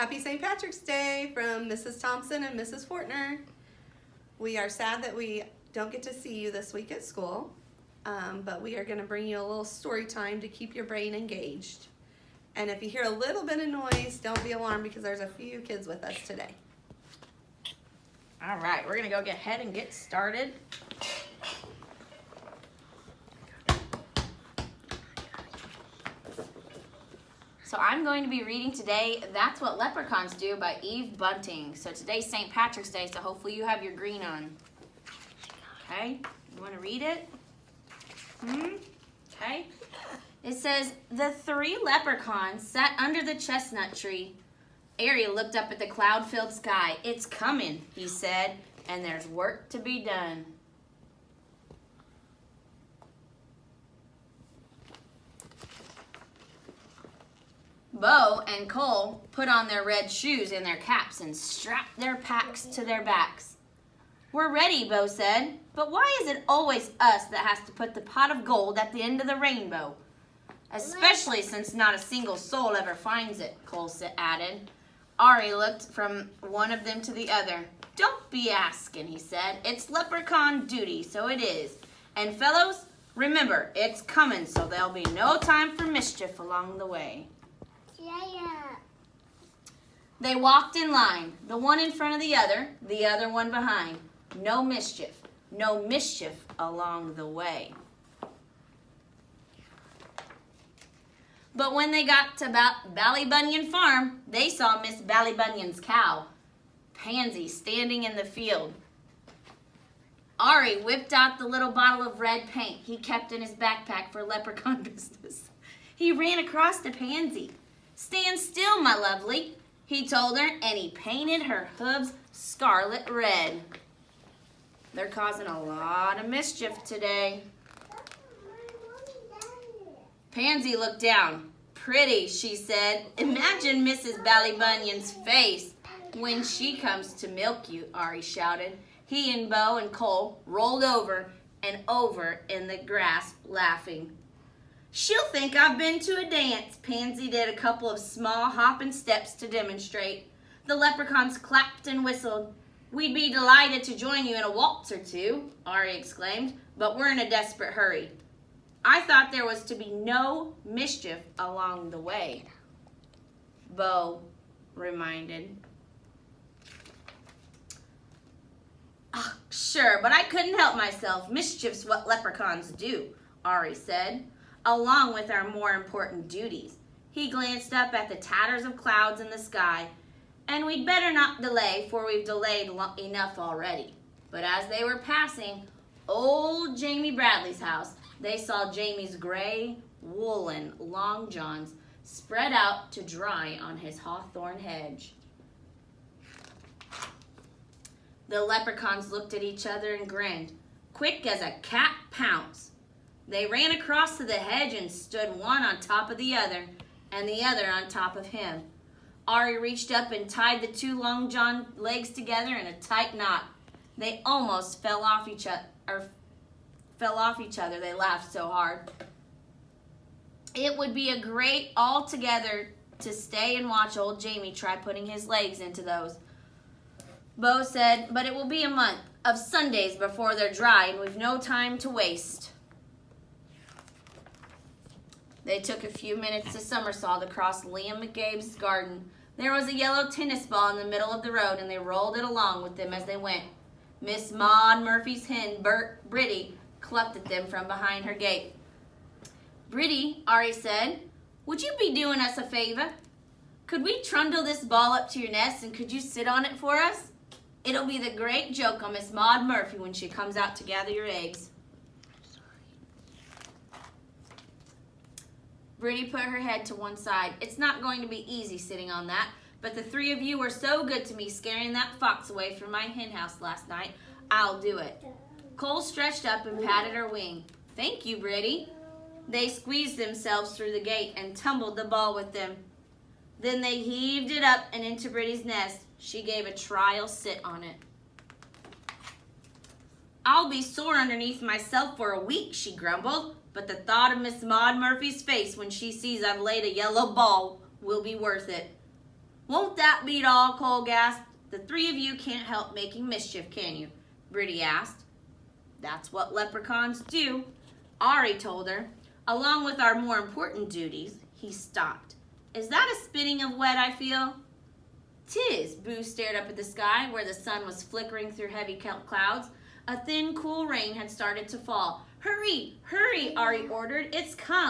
Happy St. Patrick's Day from Mrs. Thompson and Mrs. Fortner. We are sad that we don't get to see you this week at school, but we are going to bring you a little story time to keep your brain engaged. And if you hear a little bit of noise, don't be alarmed because there's a few kids with us today. All right, we're going to go ahead and get started. So I'm going to be reading today, That's What Leprechauns Do by Eve Bunting. So today's St. Patrick's Day, so hopefully you have your green on. Okay, you want to read it? Okay. It says, the 3 leprechauns sat under the chestnut tree. Ariel looked up at the cloud-filled sky. It's coming, he said, and there's work to be done. Bo and Cole put on their red shoes and their caps and strapped their packs to their backs. We're ready, Bo said, but why is it always us that has to put the pot of gold at the end of the rainbow? Especially since not a single soul ever finds it, Cole added. Ari looked from one of them to the other. Don't be asking, he said. It's leprechaun duty, so it is. And fellows, remember, it's coming, so there'll be no time for mischief along the way. Yeah. They walked in line, the one in front of the other one behind. No mischief along the way. But when they got to Ballybunion Farm, they saw Miss Ballybunion's cow, Pansy, standing in the field. Ari whipped out the little bottle of red paint he kept in his backpack for leprechaun business. He ran across to Pansy. Stand still, my lovely, he told her, and he painted her hooves scarlet red. They're causing a lot of mischief today. Pansy looked down. Pretty, she said. Imagine Mrs. Ballybunion's face when she comes to milk you, Ari shouted. He and Bo and Cole rolled over and over in the grass, laughing. She'll think I've been to a dance. Pansy did a couple of small hopping steps to demonstrate. The leprechauns clapped and whistled. We'd be delighted to join you in a waltz or two, Ari exclaimed, but we're in a desperate hurry. I thought there was to be no mischief along the way, Bo reminded. Oh, sure, but I couldn't help myself. Mischief's what leprechauns do, Ari said, along with our more important duties. He glanced up at the tatters of clouds in the sky, and we'd better not delay, for we've delayed enough already. But as they were passing old Jamie Bradley's house, they saw Jamie's gray woolen long johns spread out to dry on his hawthorn hedge. The leprechauns looked at each other and grinned, quick as a cat pounce. They ran across to the hedge and stood one on top of the other, and the other on top of him. Ari reached up and tied the 2 long john legs together in a tight knot. They almost fell off each other. They laughed so hard. It would be a great all-together to stay and watch old Jamie try putting his legs into those. Bo said, but it will be a month of Sundays before they're dry, and we've no time to waste. They took a few minutes to somersault across Liam McGabe's garden. There was a yellow tennis ball in the middle of the road, and they rolled it along with them as they went. Miss Maud Murphy's hen, Britty, clucked at them from behind her gate. Britty, Ari said, would you be doing us a favor? Could we trundle this ball up to your nest, and could you sit on it for us? It'll be the great joke on Miss Maud Murphy when she comes out to gather your eggs. Britty put her head to one side. It's not going to be easy sitting on that, but the 3 of you were so good to me scaring that fox away from my hen house last night, I'll do it. Cole stretched up and patted her wing. Thank you, Britty. They squeezed themselves through the gate and tumbled the ball with them. Then they heaved it up and into Britty's nest. She gave a trial sit on it. I'll be sore underneath myself for a week, she grumbled, but the thought of Miss Maud Murphy's face when she sees I've laid a yellow ball will be worth it. Won't that beat all, Cole gasped. The three of you can't help making mischief, can you? Brittany asked. That's what leprechauns do, Ari told her. Along with our more important duties, he stopped. Is that a spitting of wet I feel? 'Tis, Boo stared up at the sky where the sun was flickering through heavy clouds. A thin, cool rain had started to fall. Hurry, hurry, Ari ordered. It's come.